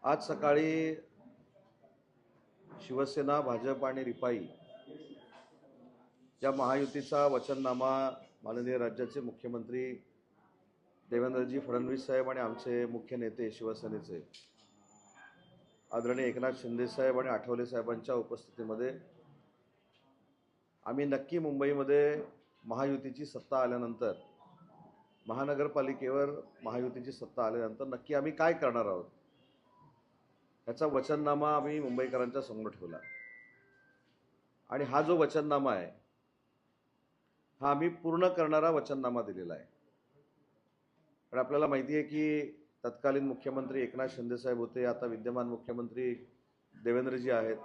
आज सकाळी शिवसेना, भाजप आणि रिपाई या महायुतीचा वचननामा माननीय राज्याचे मुख्यमंत्री देवेंद्रजी फडणवीस साहेब आणि आमचे मुख्य नेते शिवसेनेचे आदरणीय एकनाथ शिंदे साहेब आणि आठवले साहेबांच्या उपस्थितीमध्ये आम्ही नक्की मुंबईमध्ये महायुतीची सत्ता आल्यानंतर, महानगरपालिकेवर महायुतीची सत्ता आल्यानंतर नक्की आम्ही काय करणार आहोत याचा वचननामा आम्ही मुंबईकरांच्या समोर ठेवला. आणि हा जो वचननामा आहे हा आम्ही पूर्ण करणारा वचननामा दिलेला आहे. पण आपल्याला माहिती आहे की तत्कालीन मुख्यमंत्री एकनाथ शिंदे साहेब होते, आता विद्यमान मुख्यमंत्री देवेंद्रजी आहेत.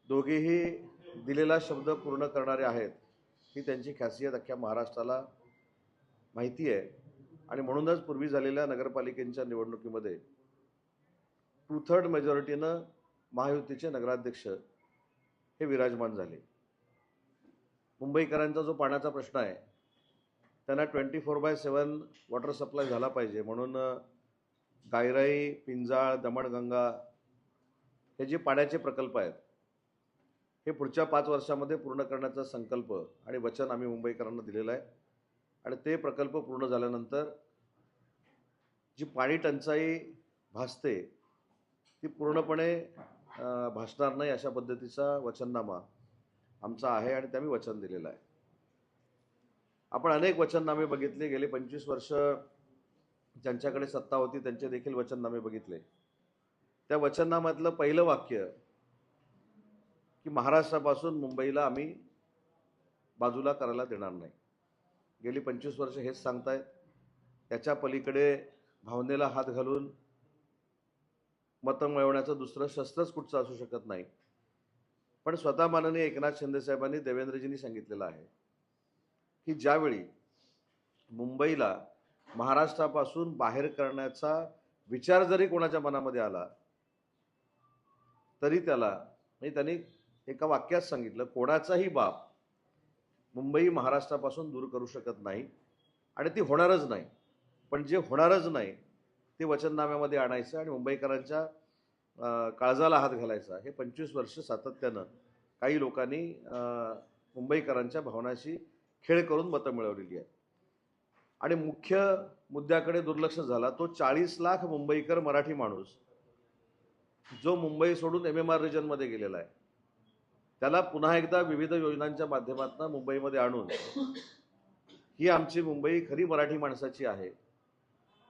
दोघेही दिलेला शब्द पूर्ण करणारे आहेत ही त्यांची खासियत अख्ख्या महाराष्ट्राला माहिती आहे. आणि म्हणूनच पूर्वी झालेल्या नगरपालिकेच्या निवडणुकीमध्ये 2/3 मेजॉरिटीनं महायुतीचे नगराध्यक्ष हे विराजमान झाले. मुंबईकरांचा जो पाण्याचा प्रश्न आहे त्यांना 24/7 वॉटर सप्लाय झाला पाहिजे म्हणून गायराई, पिंजाळ, दमणगंगा हे जे पाण्याचे प्रकल्प आहेत हे पुढच्या 5 वर्षामध्ये पूर्ण करण्याचा संकल्प आणि वचन आम्ही मुंबईकरांना दिलेलं आहे. आणि ते प्रकल्प पूर्ण झाल्यानंतर जी पाणी टंचाई भासते ती पूर्णपणे भासणार नाही अशा पद्धतीचा वचननामा आमचा आहे आणि ते आम्ही वचन दिलेलं आहे. आपण अनेक वचननामे बघितले, गेले 25 वर्ष ज्यांच्याकडे सत्ता होती त्यांचे देखील वचननामे बघितले. त्या वचननाम्यातलं पहिलं वाक्य की महाराष्ट्रापासून मुंबईला आम्ही बाजूला करायला देणार नाही. गेली 25 वर्ष हेच सांगतायत. त्याच्या पलीकडे भावनेला हात घालून मतं मिळवण्याचं दुसरं शस्त्रच कुठचं असू शकत नाही. पण स्वतः माननीय एकनाथ शिंदे साहेबांनी, देवेंद्रजींनी सांगितलेलं आहे की ज्यावेळी मुंबईला महाराष्ट्रापासून बाहेर करण्याचा विचार जरी कोणाच्या मनामध्ये आला तरी त्याला, म्हणजे त्यांनी एका वाक्यात सांगितलं, कोणाचाही बाप मुंबई महाराष्ट्रापासून दूर करू शकत नाही आणि ती होणारच नाही. पण जे होणारच नाही ते वचननाम्यामध्ये आणायचं आणि मुंबईकरांच्या काळजाला हात घालायचा. हे 25 वर्ष सातत्यानं काही लोकांनी मुंबईकरांच्या भावनाशी खेळ करून मतं मिळवलेली आहे. आणि मुख्य मुद्द्याकडे दुर्लक्ष झाला, तो 40 लाख मुंबईकर मराठी माणूस जो मुंबई सोडून MMR रिजनमध्ये गेलेला आहे त्याला पुन्हा एकदा विविध योजनांच्या माध्यमातून मुंबईमध्ये आणून ही आमची मुंबई खरी मराठी माणसाची आहे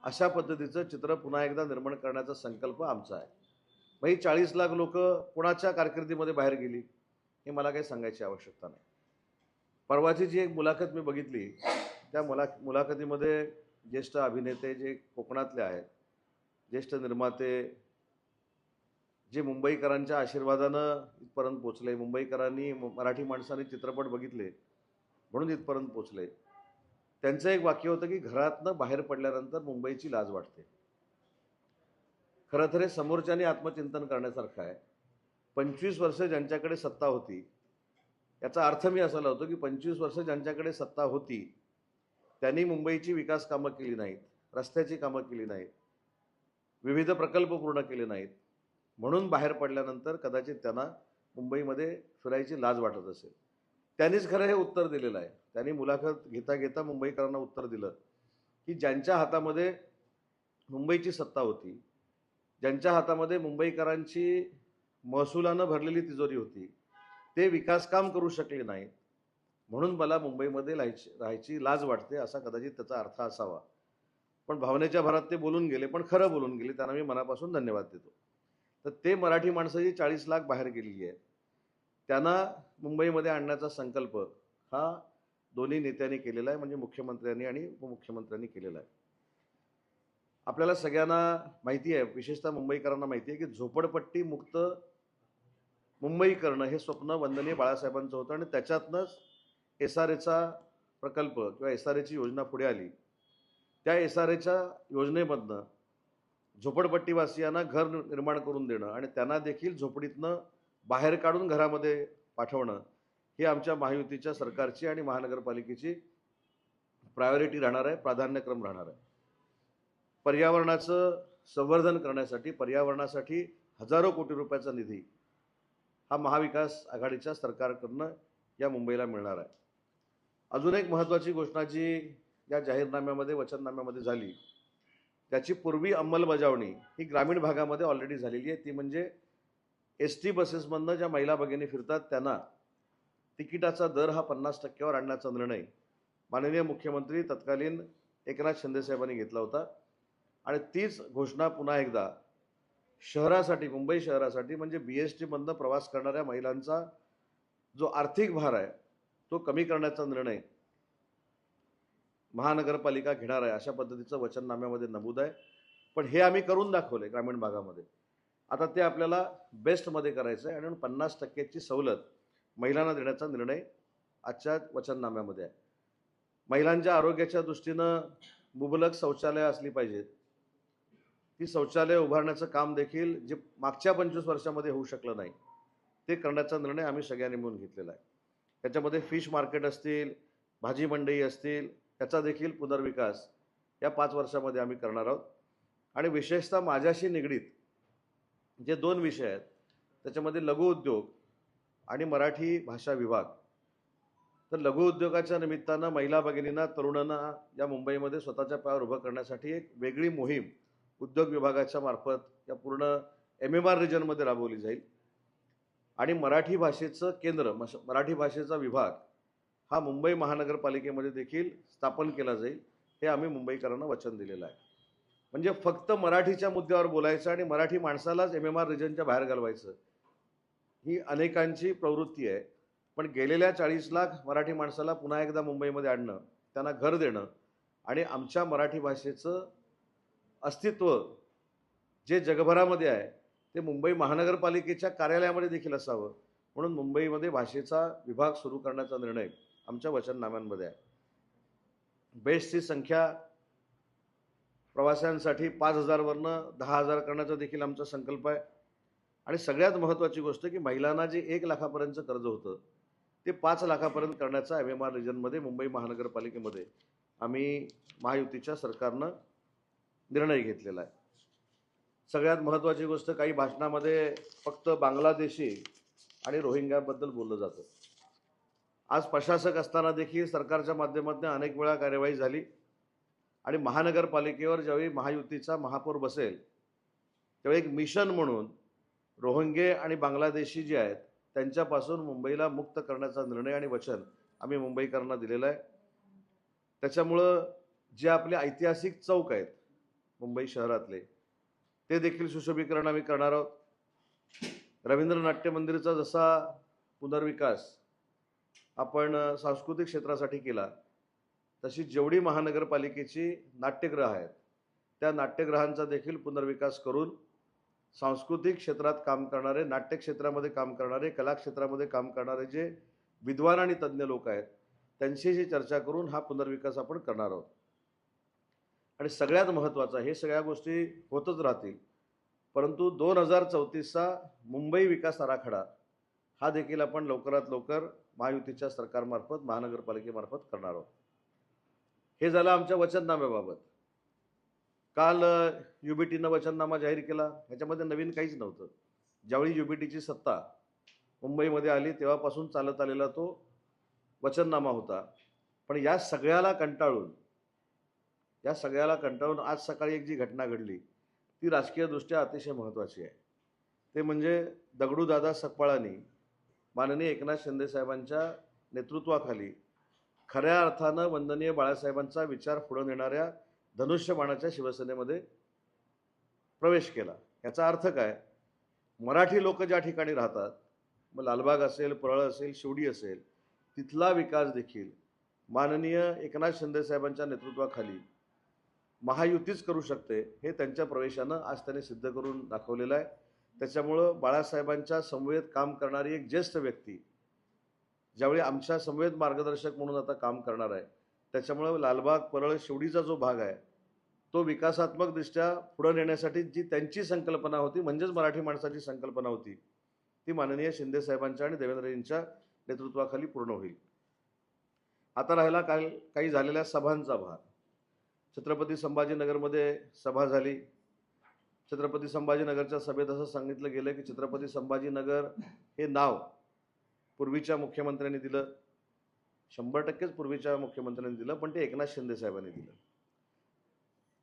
अशा पद्धतीचं चित्र पुन्हा एकदा निर्माण करण्याचा संकल्प आमचा आहे. मग ही 40 लाख लोक कोणाच्या कारकिर्दीमध्ये बाहेर गेली हे मला काही सांगायची आवश्यकता नाही. परवाची जी एक मुलाखत मी बघितली त्या मुलाखतीमध्ये ज्येष्ठ अभिनेते जे कोकणातले आहेत, ज्येष्ठ निर्माते, जे मुंबईकरांच्या आशीर्वादानं इथपर्यंत पोचले, मुंबईकरांनी मराठी माणसाने चित्रपट बघितले म्हणून इथपर्यंत पोचले, त्यांचं एक वाक्य होतं की घरातनं बाहेर पडल्यानंतर मुंबईची लाज वाटते. खरं तर हे समोरच्याने आत्मचिंतन करण्यासारखं आहे. 25 वर्ष ज्यांच्याकडे सत्ता होती याचा अर्थ मी असा लावतो की 25 वर्ष ज्यांच्याकडे सत्ता होती त्यांनी मुंबईची विकास कामं केली नाहीत, रस्त्याची कामं केली नाहीत, विविध प्रकल्प पूर्ण केले नाहीत, म्हणून बाहेर पडल्यानंतर कदाचित त्यांना मुंबईमध्ये फिरायची लाज वाटत असेल. त्यांनीच खरं हे उत्तर दिलेलं आहे. त्यांनी मुलाखत घेता घेता मुंबईकरांना उत्तर दिलं की ज्यांच्या हातामध्ये मुंबईची सत्ता होती, ज्यांच्या हातामध्ये मुंबईकरांची महसुलानं भरलेली तिजोरी होती, ते विकास काम करू शकले नाहीत म्हणून मला मुंबईमध्ये राहायची लाज वाटते, असा कदाचित त्याचा अर्थ असावा. पण भावनेच्या भरात ते बोलून गेले, पण खरं बोलून गेले, त्यांना मी मनापासून धन्यवाद देतो. तर ते मराठी माणसं जी 40 लाख बाहेर गेलेली आहेत त्यांना मुंबईमध्ये आणण्याचा संकल्प हा दोन्ही नेत्यांनी केलेला आहे, म्हणजे मुख्यमंत्र्यांनी आणि उपमुख्यमंत्र्यांनी केलेला आहे. आपल्याला सगळ्यांना माहिती आहे, विशेषतः मुंबईकरांना माहिती आहे की झोपडपट्टी मुक्त मुंबई करणं हे स्वप्न वंदनीय बाळासाहेबांचं होतं आणि त्याच्यातनंच SRAचा प्रकल्प किंवा SRAची योजना पुढे आली. त्या SRAच्या योजनेमधनं झोपडपट्टीवासियांना घर निर्माण करून देणं आणि त्यांना देखील झोपडीतनं बाहेर काढून घरामध्ये पाठवणं ही आमच्या महायुतीच्या सरकारची आणि महानगरपालिकेची प्रायोरिटी राहणार आहे, प्राधान्यक्रम राहणार आहे. पर्यावरणाचं संवर्धन करण्यासाठी, पर्यावरणासाठी हजारो कोटी रुपयाचा निधी हा महाविकास आघाडीच्या सरकारकडनं या मुंबईला मिळणार आहे. अजून एक महत्त्वाची घोषणा जी या जाहीरनाम्यामध्ये, वचननाम्यामध्ये झाली, त्याची पूर्वी अंमलबजावणी ही ग्रामीण भागामध्ये ऑलरेडी झालेली आहे. ती म्हणजे ST बसेसमधनं ज्या महिला भगिनी फिरतात त्यांना तिकिटाचा दर हा 50% आणण्याचा निर्णय माननीय मुख्यमंत्री तत्कालीन एकनाथ शिंदे साहेबांनी घेतला होता. आणि तीच घोषणा पुन्हा एकदा शहरासाठी, मुंबई शहरासाठी म्हणजे BST मधनं प्रवास करणाऱ्या महिलांचा जो आर्थिक भार आहे तो कमी करण्याचा निर्णय महानगरपालिका घेणार आहे, अशा पद्धतीचं वचननाम्यामध्ये नमूद आहे. पण हे आम्ही करून दाखवले ग्रामीण भागामध्ये. आता ते आपल्याला बेस्टमध्ये करायचं आहे आणि 50%ची सवलत महिलांना देण्याचा निर्णय आजच्या वचननाम्यामध्ये आहे. महिलांच्या आरोग्याच्या दृष्टीनं मुबलक शौचालय असली पाहिजेत. ती शौचालय उभारण्याचं काम देखील जे मागच्या 25 वर्षामध्ये होऊ शकलं नाही ते करण्याचा निर्णय आम्ही सगळ्यांनी मिळून घेतलेला आहे. त्याच्यामध्ये फिश मार्केट असतील, भाजी मंडई असतील, त्याचा देखील पुनर्विकास या 5 वर्षामध्ये आम्ही करणार आहोत. आणि विशेषतः माझ्याशी निगडीत जे 2 विषय आहेत त्याच्यामध्ये लघु उद्योग आणि मराठी भाषा विभाग. तर लघु उद्योगाच्या निमित्तानं महिला भगिनींना, तरुणांना या मुंबईमध्ये स्वतःच्या पायावर उभं करण्यासाठी एक वेगळी मोहीम उद्योग विभागाच्या मार्फत या पूर्ण MMR रिजनमध्ये राबवली जाईल. आणि मराठी भाषेचं केंद्र, मराठी भाषेचा विभाग हा मुंबई महानगरपालिकेमध्ये देखील स्थापन केला जाईल. हे आम्ही मुंबईकरांना वचन दिलेलं आहे. म्हणजे फक्त मराठीच्या मुद्द्यावर बोलायचं आणि मराठी माणसालाच MMR रिजनच्या बाहेर घालवायचं ही अनेकांची प्रवृत्ती आहे. पण गेलेल्या 40 लाख मराठी माणसाला पुन्हा एकदा मुंबईमध्ये आणणं, त्यांना घर देणं आणि आमच्या मराठी भाषेचं अस्तित्व जे जगभरामध्ये आहे ते मुंबई महानगरपालिकेच्या कार्यालयामध्ये देखील असावं, म्हणून मुंबईमध्ये भाषेचा विभाग सुरू करण्याचा निर्णय आमच्या वचननाम्यांमध्ये आहे. बेस्टची संख्या प्रवाशांसाठी 5,000 वरनं 10,000 करण्याचा देखील आमचा संकल्प आहे. आणि सगळ्यात महत्त्वाची गोष्ट की महिलांना जे 1 लाखापर्यंतचं कर्ज होतं ते 5 लाखापर्यंत करण्याचा MMR रिजनमध्ये, मुंबई महानगरपालिकेमध्ये आम्ही महायुतीच्या सरकारनं निर्णय घेतलेला आहे. सगळ्यात महत्त्वाची गोष्ट, काही भाषणामध्ये फक्त बांगलादेशी आणि रोहिंग्याबद्दल बोललं जातं. आज प्रशासक असताना देखील सरकारच्या माध्यमातून अनेक वेळा कार्यवाही झाली. आणि महानगरपालिकेवर ज्यावेळी महायुतीचा महापौर बसेल त्यावेळी एक मिशन म्हणून रोहिंगे आणि बांगलादेशी जे आहेत त्यांच्यापासून मुंबईला मुक्त करण्याचा निर्णय आणि वचन आम्ही मुंबईकरांना दिलेलं आहे. त्याच्यामुळं जे आपले ऐतिहासिक चौक आहेत मुंबई शहरातले ते देखील सुशोभीकरण आम्ही करणार आहोत. रवींद्र नाट्य मंदिरचा जसा पुनर्विकास आपण सांस्कृतिक क्षेत्रासाठी केला, तशी जेवढी महानगरपालिकेची नाट्यगृह आहेत त्या नाट्यगृहांचा देखील पुनर्विकास करून सांस्कृतिक क्षेत्रात काम करणारे, नाट्य क्षेत्रामध्ये काम करणारे, कला क्षेत्रामध्ये काम करणारे जे विद्वान आणि तज्ज्ञ लोक आहेत त्यांच्याशी चर्चा करून हा पुनर्विकास आपण करणार आहोत. आणि सगळ्यात महत्त्वाचं, हे सगळ्या गोष्टी होतच राहतील, परंतु 2034चा मुंबई विकास आराखडा हा देखील आपण लवकरात लवकर महायुतीच्या सरकारमार्फत, महानगरपालिकेमार्फत करणार आहोत. हे झालं आमच्या वचननाम्याबाबत. काल UBTनं वचननामा जाहीर केला. ह्याच्यामध्ये नवीन काहीच नव्हतं. ज्यावेळी UBTची सत्ता मुंबईमध्ये आली तेव्हापासून चालत आलेला तो वचननामा होता. पण या सगळ्याला कंटाळून आज सकाळी एक जी घटना घडली ती राजकीयदृष्ट्या अतिशय महत्त्वाची आहे. ते म्हणजे दगडूदादा सकपाळांनी माननीय एकनाथ शिंदे साहेबांच्या नेतृत्वाखाली खऱ्या अर्थानं वंदनीय बाळासाहेबांचा विचार पुढे नेणाऱ्या धनुष्यबाणाच्या शिवसेनेमध्ये प्रवेश केला. याचा अर्थ काय? मराठी लोक ज्या ठिकाणी राहतात, मग लालबाग असेल, परळ असेल, शिवडी असेल, तिथला विकास देखील माननीय एकनाथ शिंदे साहेबांच्या नेतृत्वाखाली महायुतीच करू शकते, हे त्यांच्या प्रवेशानं आज त्यांनी सिद्ध करून दाखवलेलं आहे. त्याच्यामुळं बाळासाहेबांच्या समवेत काम करणारी एक ज्येष्ठ व्यक्ती ज्यावेळी आमच्या समवेत मार्गदर्शक म्हणून आता काम करणार आहे, त्याच्यामुळं लालबाग, परळ, शिवडीचा जो भाग आहे तो विकासात्मकदृष्ट्या पुढे नेण्यासाठी जी त्यांची संकल्पना होती, म्हणजेच मराठी माणसाची संकल्पना होती, ती माननीय शिंदे साहेबांच्या आणि देवेंद्रजींच्या नेतृत्वाखाली पूर्ण होईल. आता राहिला काही झालेल्या सभांचा भाग. छत्रपती संभाजीनगरमध्ये सभा झाली. छत्रपती संभाजीनगरच्या सभेत असं सांगितलं गेलं की छत्रपती संभाजीनगर हे नाव पूर्वीच्या मुख्यमंत्र्यांनी दिलं, 100%च पूर्वीच्या मुख्यमंत्र्यांनी दिलं, पण ते एकनाथ शिंदे साहेबांनी दिलं.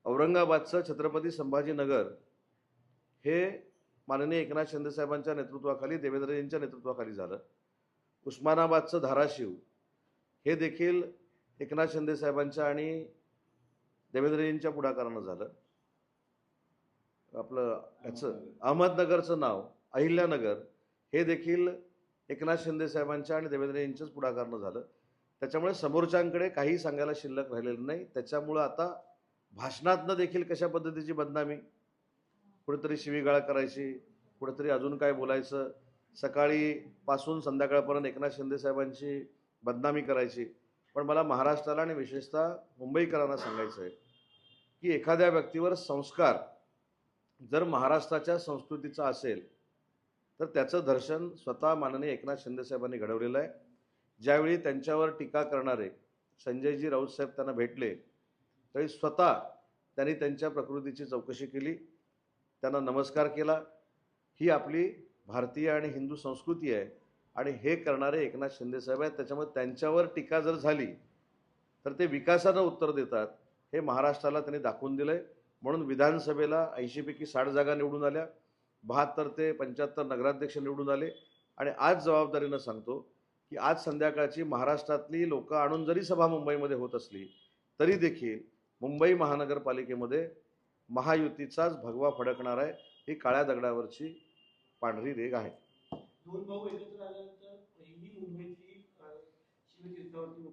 औरंगाबादचं छत्रपती संभाजीनगर हे माननीय एकनाथ शिंदे साहेबांच्या नेतृत्वाखाली, देवेंद्रजींच्या नेतृत्वाखाली झालं. उस्मानाबादचं धाराशिव हे देखील एकनाथ शिंदे साहेबांच्या आणि देवेंद्रजींच्या पुढाकारानं झालं. आपलं याचं अहमदनगरचं नाव अहिल्यानगर हे देखील एकनाथ शिंदे साहेबांच्या आणि देवेंद्रजींच्याच पुढाकारानं झालं. त्याच्यामुळे समोरच्यांकडे काही सांगायला शिल्लक राहिलेलं नाही. त्याच्यामुळं आता भाषणातनं देखील कशा पद्धतीची बदनामी, कुठेतरी शिवीगाळ करायची, कुठेतरी अजून काय बोलायचं, सकाळी पासून संध्याकाळपर्यंत एकनाथ शिंदे साहेबांची बदनामी करायची. पण मला महाराष्ट्राला आणि विशेषतः मुंबईकरांना सांगायचं आहे की एखाद्या व्यक्तीवर संस्कार जर महाराष्ट्राच्या संस्कृतीचा असेल तर त्याचं दर्शन स्वतः माननीय एकनाथ शिंदे साहेबांनी घडवलेलं आहे. ज्यावेळी त्यांच्यावर टीका करणारे संजयजी राऊत साहेब त्यांना भेटले त्यावेळी स्वतः त्यांनी त्यांच्या प्रकृतीची चौकशी केली, त्यांना नमस्कार केला. ही आपली भारतीय आणि हिंदू संस्कृती आहे आणि हे करणारे एकनाथ शिंदे साहेब आहेत. त्याच्यामुळे त्यांच्यावर टीका जर झाली तर ते विकासानं उत्तर देतात हे महाराष्ट्राला त्यांनी दाखवून दिलंय. म्हणून विधानसभेला 80 पैकी 60 जागा निवडून आल्या, 72 ते 75 नगराध्यक्ष निवडून आले. आणि आज जबाबदारीनं सांगतो की आज संध्याकाळची महाराष्ट्रातली लोक आणून जरी सभा मुंबईमध्ये होत असली तरी देखील मुंबई महानगरपालिकेमध्ये महायुतीचाच भगवा फडकणार आहे. ही काळ्या दगडावरची पांढरी रेघ आहे. दोन भाऊ एकत्र आल्यानंतर पहिली मुंबईची शिवतीर्थावरती